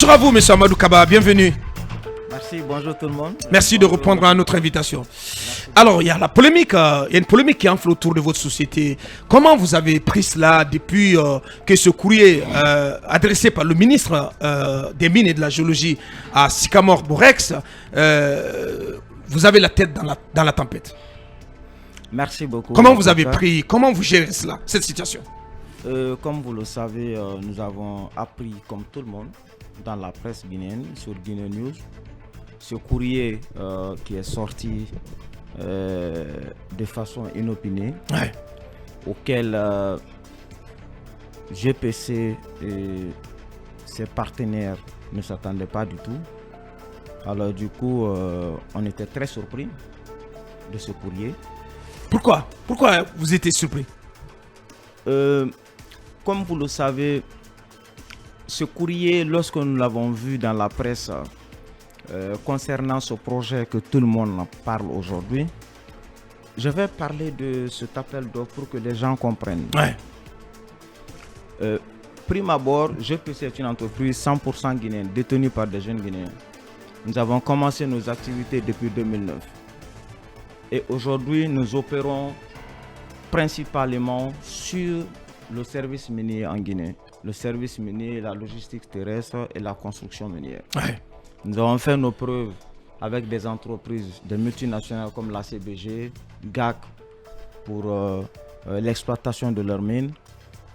Bonjour à vous, M. Amadou Kaba, bienvenue. Merci, bonjour tout le monde. Merci de répondre à notre invitation. Alors, il y a la polémique, il y a une polémique qui enfle autour de votre société. Comment vous avez pris cela depuis que ce courrier adressé par le ministre des Mines et de la Géologie à Sycamore Borex, vous avez la tête dans la tempête? Merci beaucoup. Comment vous avez pris, comment vous gérez cela, cette situation? Comme vous le savez, nous avons appris, comme tout le monde, dans la presse guinéenne, sur Guinée News, ce courrier qui est sorti de façon inopinée, Ouais. auquel GPC et ses partenaires ne s'attendaient pas du tout. Alors du coup, on était très surpris de ce courrier. Pourquoi vous étiez surpris? Comme vous le savez, ce courrier, lorsque nous l'avons vu dans la presse concernant ce projet que tout le monde parle aujourd'hui, je vais parler de cet appel d'offres pour que les gens comprennent. Ouais. Prime abord, GPC est une entreprise 100% guinéenne, détenue par des jeunes Guinéens. Nous avons commencé nos activités depuis 2009. Et aujourd'hui, nous opérons principalement sur le service minier en Guinée. Le service minier, la logistique terrestre et la construction minière. Ouais. Nous avons fait nos preuves avec des entreprises, des multinationales comme la CBG, GAC pour l'exploitation de leurs mines.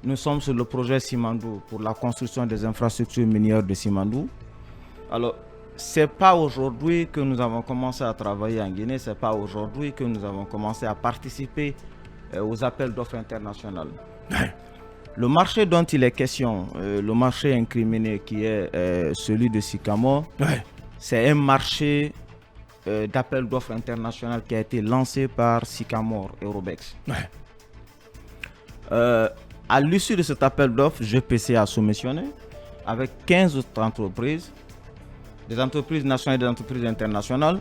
Nous sommes sur le projet Simandou pour la construction des infrastructures minières de Simandou. Alors, ce n'est pas aujourd'hui que nous avons commencé à travailler en Guinée, ce n'est pas aujourd'hui que nous avons commencé à participer aux appels d'offres internationales. Ouais. Le marché dont il est question, le marché incriminé qui est celui de Sycamore, Ouais. c'est un marché d'appel d'offres international qui a été lancé par Sycamore et Robex. Ouais. À l'issue de cet appel d'offres, GPC a soumissionné avec 15 autres entreprises, des entreprises nationales et des entreprises internationales.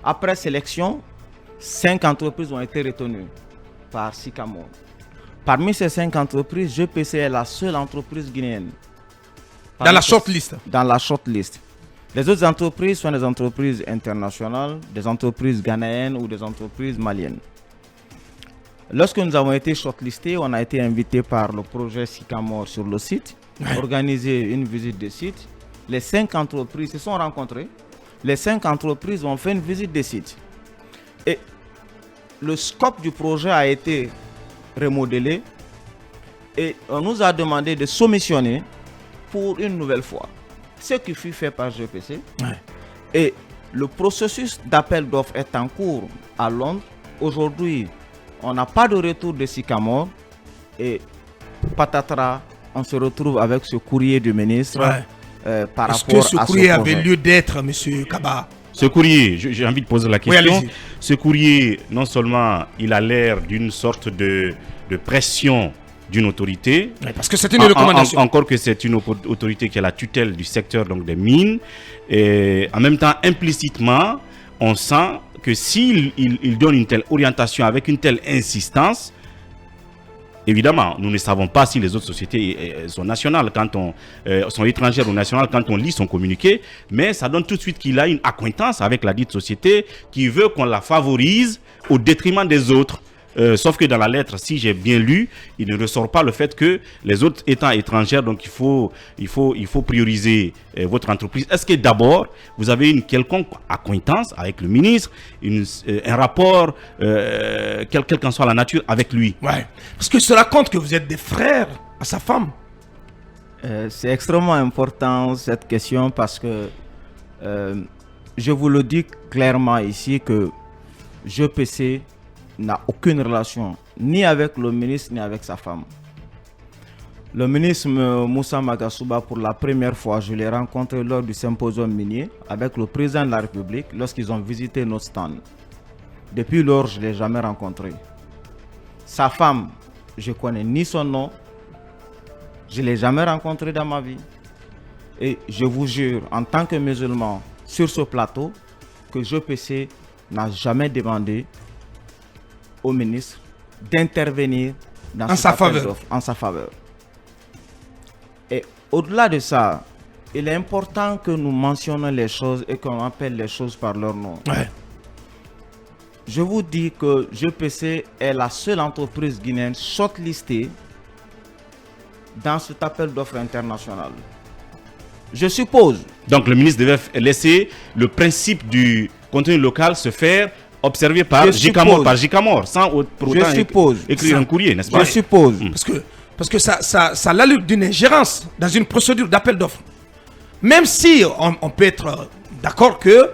Après sélection, 5 entreprises ont été retenues par Sycamore. Parmi ces 5 entreprises, GPC est la seule entreprise guinéenne. Dans la shortlist. Dans la shortlist. Les autres entreprises sont des entreprises internationales, des entreprises ghanéennes ou des entreprises maliennes. Lorsque nous avons été shortlistés, on a été invités par le projet Sycamore sur le site, organiser une visite de site. Les 5 entreprises se sont rencontrées. Les 5 entreprises ont fait une visite des sites. Et le scope du projet a été remodelé et on nous a demandé de soumissionner pour une nouvelle fois. Ce qui fut fait par GPC. Ouais. Et le processus d'appel d'offres est en cours à Londres. Aujourd'hui, on n'a pas de retour de Sycamore et patatras, on se retrouve avec ce courrier du ministre. Ouais. Par Est-ce rapport que ce à courrier ce avait projet. lieu d'être, M. Kaba? Ce courrier, j'ai envie de poser la Oui, question. allez-y. Ce courrier, non seulement il a l'air d'une sorte de pression d'une autorité, Ouais, parce que c'est une recommandation. encore que c'est une autorité qui a la tutelle du secteur donc des mines, et en même temps implicitement, on sent que s'il il donne une telle orientation avec une telle insistance, évidemment, nous ne savons pas si les autres sociétés sont nationales, sont étrangères ou nationales quand on lit son communiqué, mais ça donne tout de suite qu'il a une accointance avec la dite société qui veut qu'on la favorise au détriment des autres. Sauf que dans la lettre, si j'ai bien lu, il ne ressort pas le fait que les autres étant étrangères, donc il faut prioriser votre entreprise. Est-ce que d'abord, vous avez une quelconque accointance avec le ministre, un rapport, quelle qu'en soit la nature, avec lui? Ouais. Parce que cela compte que vous êtes des frères à sa femme. C'est extrêmement important cette question parce que je vous le dis clairement ici que GPC n'a aucune relation ni avec le ministre ni avec sa femme. Le ministre Moussa Magasuba, pour la première fois, je l'ai rencontré lors du symposium minier avec le président de la République lorsqu'ils ont visité nos stands. Depuis lors, je ne l'ai jamais rencontré. Sa femme, je ne connais ni son nom, je ne l'ai jamais rencontré dans ma vie. Et je vous jure, en tant que musulman, sur ce plateau, que GPC n'a jamais demandé au ministre d'intervenir dans En sa faveur. en sa faveur. Et au-delà de ça, il est important que nous mentionnions les choses et qu'on appelle les choses par leur nom. Ouais. Je vous dis que GPC est la seule entreprise guinéenne shortlistée dans cet appel d'offres international. Je suppose. Donc le ministre devait laisser le principe du contenu local se faire observer par Jicamor, sans pour autant écrire un courrier, n'est-ce pas? Je suppose. Parce que ça a l'allure d'une ingérence dans une procédure d'appel d'offres. Même si on peut être d'accord que,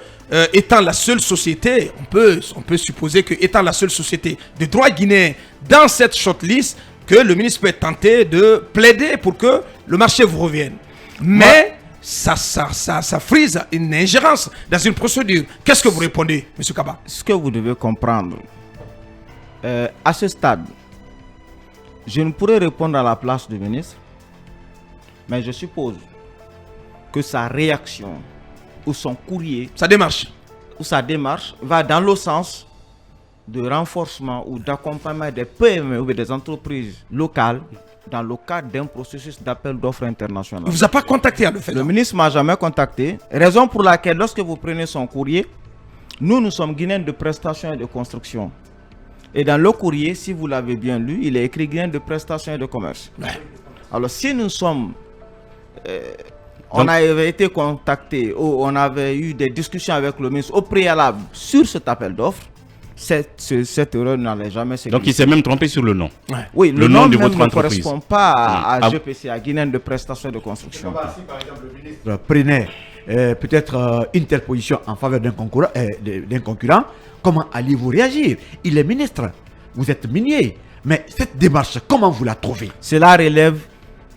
étant la seule société, on peut supposer que étant la seule société de droit guinéen dans cette shortlist, que le ministre peut être tenté de plaider pour que le marché vous revienne. Mais ça frise une ingérence dans une procédure. Qu'est-ce que vous répondez, M. Kaba? Ce que vous devez comprendre, à ce stade, je ne pourrais répondre à la place du ministre, mais je suppose que sa réaction ou son courrier, sa démarche va dans le sens de renforcement ou d'accompagnement des PME ou des entreprises locales dans le cadre d'un processus d'appel d'offres international. Il ne vous a pas contacté à le fait? Le ministre ne m'a jamais contacté, raison pour laquelle lorsque vous prenez son courrier, nous sommes Guinéens de prestation et de construction. Et dans le courrier, si vous l'avez bien lu, il est écrit Guinéens de prestation et de commerce. Ouais. Alors si nous sommes... on avait été contacté ou on avait eu des discussions avec le ministre au préalable sur cet appel d'offres, cette erreur n'allait jamais se. Donc il s'est même trompé sur le nom. Ouais. Oui, le nom de même votre ne entreprise correspond pas à GPC, à Guinéen de prestation de construction. Si par exemple le ministre prenait peut-être une telle position en faveur d'un concurrent, comment allez-vous réagir? Il est ministre, vous êtes minier, mais cette démarche, comment vous la trouvez? Cela relève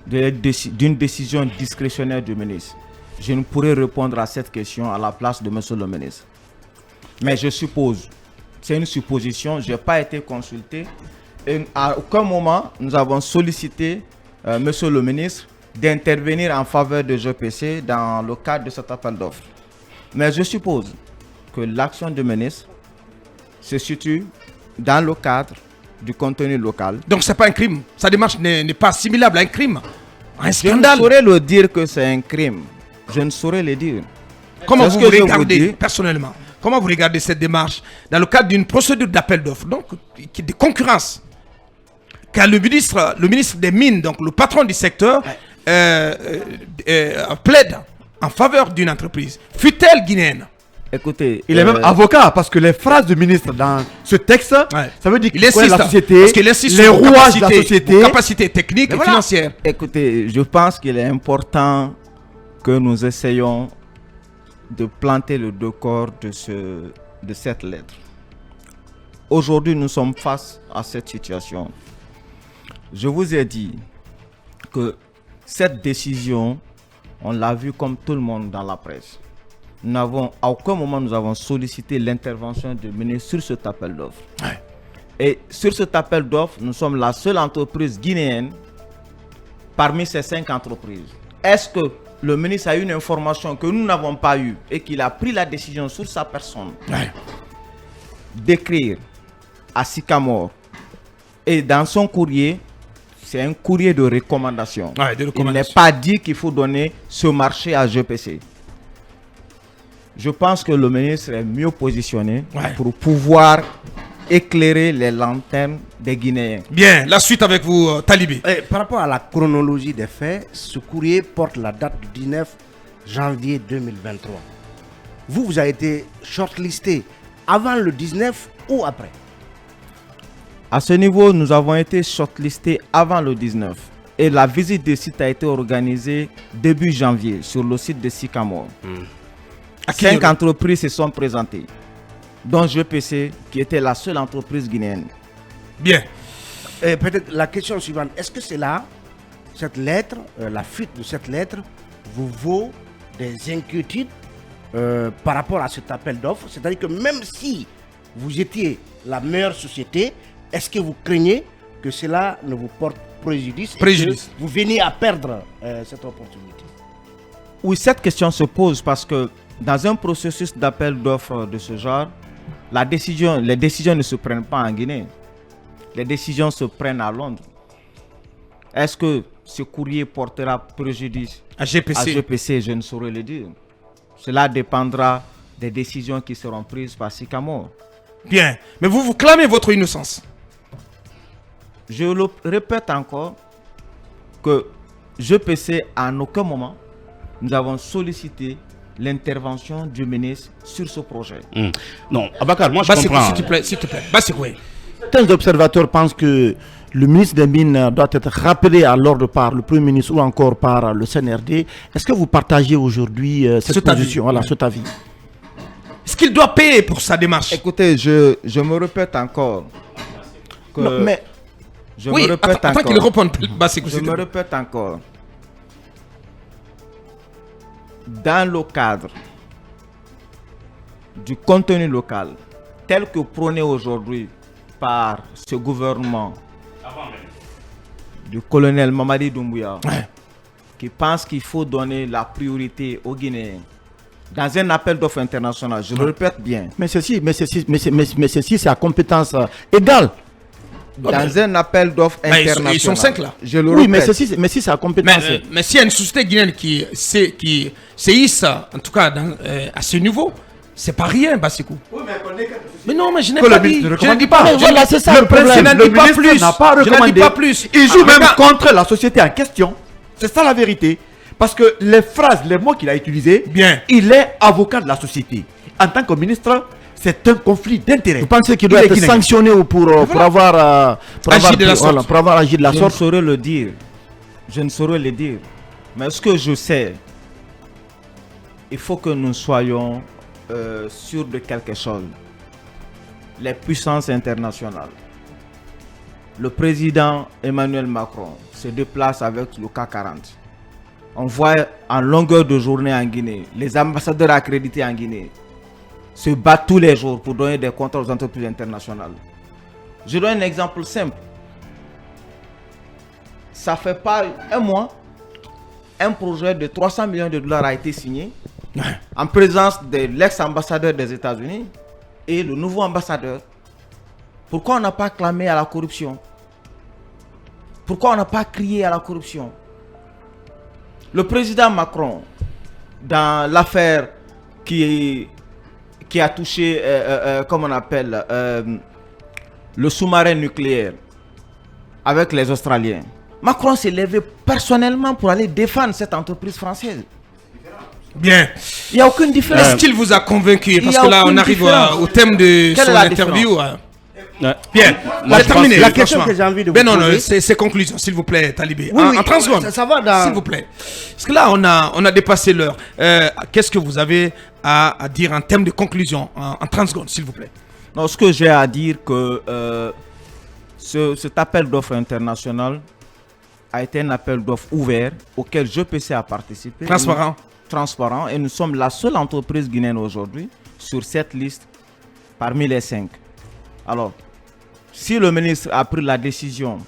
d'une décision discrétionnaire du ministre. Je ne pourrais répondre à cette question à la place de monsieur le ministre. Mais je suppose, c'est une supposition, je n'ai pas été consulté. Et à aucun moment, nous avons sollicité monsieur le ministre d'intervenir en faveur de GPC dans le cadre de cet appel d'offres. Mais je suppose que l'action du ministre se situe dans le cadre du contenu local. Donc c'est pas un crime. Sa démarche n'est pas assimilable à un crime. Un Je ne scandale. saurais le dire que c'est un crime. Je ne saurais le dire. Comment C'est ce vous que je regardez vous dis. personnellement? Comment vous regardez cette démarche dans le cadre d'une procédure d'appel d'offres, donc de concurrence, car le ministre des Mines, donc le patron du secteur, plaide en faveur d'une entreprise, fut-elle guinéenne? Écoutez, Il est même avocat parce que les phrases du ministre dans ce texte, ça veut dire qu'il connaît la société, parce qu'il insiste les sur rouages de la société. capacité technique et financière. Écoutez, je pense qu'il est important que nous essayions de planter le décor de cette lettre. Aujourd'hui, nous sommes face à cette situation. Je vous ai dit que cette décision, on l'a vu comme tout le monde dans la presse. À aucun moment nous avons sollicité l'intervention du ministre sur cet appel d'offres. Ouais. Et sur cet appel d'offres, nous sommes la seule entreprise guinéenne parmi ces 5 entreprises. Est-ce que le ministre a eu une information que nous n'avons pas eue et qu'il a pris la décision sur sa personne d'écrire à Sycamore, et dans son courrier, c'est un courrier de recommandation. Il n'est pas dit qu'il faut donner ce marché à GPC. Je pense que le ministre est mieux positionné pour pouvoir éclairer les lanternes des Guinéens. Bien, la suite avec vous, Talibé. Par rapport à la chronologie des faits, ce courrier porte la date du 19 janvier 2023. Vous avez été shortlisté avant le 19 ou après? À ce niveau, nous avons été shortlistés avant le 19. Et la visite de site a été organisée début janvier sur le site de Sycamore. 5 entreprises se sont présentées, dont GPC, qui était la seule entreprise guinéenne. Bien. Peut-être la question suivante, est-ce que c'est là, cette lettre, la fuite de cette lettre, vous vaut des inquiétudes par rapport à cet appel d'offres? C'est-à-dire que même si vous étiez la meilleure société, est-ce que vous craignez que cela ne vous porte préjudice et que vous veniez à perdre cette opportunité? Oui, cette question se pose parce que dans un processus d'appel d'offres de ce genre, les décisions ne se prennent pas en Guinée. Les décisions se prennent à Londres. Est-ce que ce courrier portera préjudice À GPC. à GPC? Je ne saurais le dire. Cela dépendra des décisions qui seront prises par Sycamore. Bien. Mais vous clamez votre innocence. Je le répète encore que GPC, en aucun moment, nous avons sollicité l'intervention du ministre sur ce projet. Non, Abakar, moi je Bassirou, comprends. s'il te plaît. Bassirou, oui. Certains observateurs pensent que le ministre des Mines doit être rappelé à l'ordre par le Premier ministre ou encore par le CNRD. Est-ce que vous partagez aujourd'hui cette Cet avis. position, voilà, cet avis? Est-ce qu'il doit payer pour sa démarche? Écoutez, je me répète encore. Que Non, mais je Oui, me répète attends qu'il encore. réponde. Bassirou, Je s'il te me plaît. répète encore. Dans le cadre du contenu local, tel que prôné aujourd'hui par ce gouvernement du colonel Mamadi Doumbouya, Ouais. qui pense qu'il faut donner la priorité aux Guinéens dans un appel d'offres international, je le répète bien, mais ceci, c'est à compétence égale. dans un appel d'offres ils sont- international. ils sont 5 là. Je le Oui, mais répète. si c'est à compétence. Mais s'il y a une société guinéenne qui séisse, en tout cas à ce niveau, c'est pas rien, Bassirou. Mais non, mais je n'ai Que pas le dit. ministre ne Je recommande ne dis pas. pas. je Voilà, ne- c'est ça Le le problème. Je président n'en dis pas ministre plus. n'a pas Je n'en dis recommandé. pas plus. Il joue Ah, même regarde. contre la société en question. C'est ça la vérité. Parce que les phrases, les mots qu'il a utilisés, Bien. il est avocat de la société. En tant que ministre, c'est un conflit d'intérêts. Vous pensez qu'il doit Il est être guinéen. sanctionné pour avoir Agi de la sorte. voilà, pour avoir agi de la Je ne sorte? saurais le dire. Je ne saurais le dire. Mais ce que je sais, il faut que nous soyons sûrs de quelque chose. Les puissances internationales. Le président Emmanuel Macron se déplace avec le CAC 40. On voit en longueur de journée en Guinée, les ambassadeurs accrédités en Guinée se battent tous les jours pour donner des contrats aux entreprises internationales. Je donne un exemple simple. Ça fait pas un mois, un projet de 300 millions de dollars a été signé en présence de l'ex-ambassadeur des États-Unis et le nouveau ambassadeur. Pourquoi on n'a pas clamé à la corruption? Pourquoi on n'a pas crié à la corruption? Le président Macron, dans l'affaire qui a touché, comment on appelle, le sous-marin nucléaire avec les Australiens, Macron s'est levé personnellement pour aller défendre cette entreprise française. Bien. Il n'y a aucune différence. Est-ce qu'il vous a convaincu? Il Parce y a que là, on aucune arrive différence. au thème de Quelle son est la interview. différence? Ouais. Bien. Moi, C'est je terminé. pense que- La question franchement. que j'ai envie de vous Mais non, poser- c'est conclusion, s'il vous plaît, Talibé. Oui, oui, en 30 secondes. ça va dans- S'il vous plaît. Parce que là, on a dépassé l'heure. Qu'est-ce que vous avez à dire en termes de conclusion en 30 secondes, s'il vous plaît? Non, ce que j'ai à dire que cet appel d'offres international a été un appel d'offres ouvert auquel GPC a participé. Transparent. Transparent. Et nous sommes la seule entreprise guinéenne aujourd'hui sur cette liste parmi les 5. Alors, si le ministre a pris la décision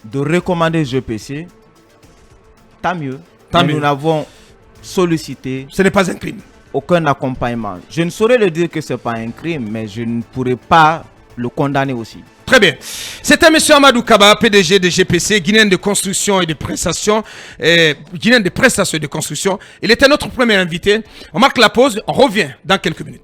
de recommander GPC, tant mieux. Tant Mais mieux. nous n'avons sollicité Ce n'est pas un crime. aucun accompagnement. Je ne saurais le dire que ce n'est pas un crime, mais je ne pourrais pas le condamner aussi. Très bien. C'était M. Amadou Kaba, PDG de GPC, Guinéen de construction et de prestations, Guinéen de prestations et de construction. Il était notre premier invité. On marque la pause, on revient dans quelques minutes.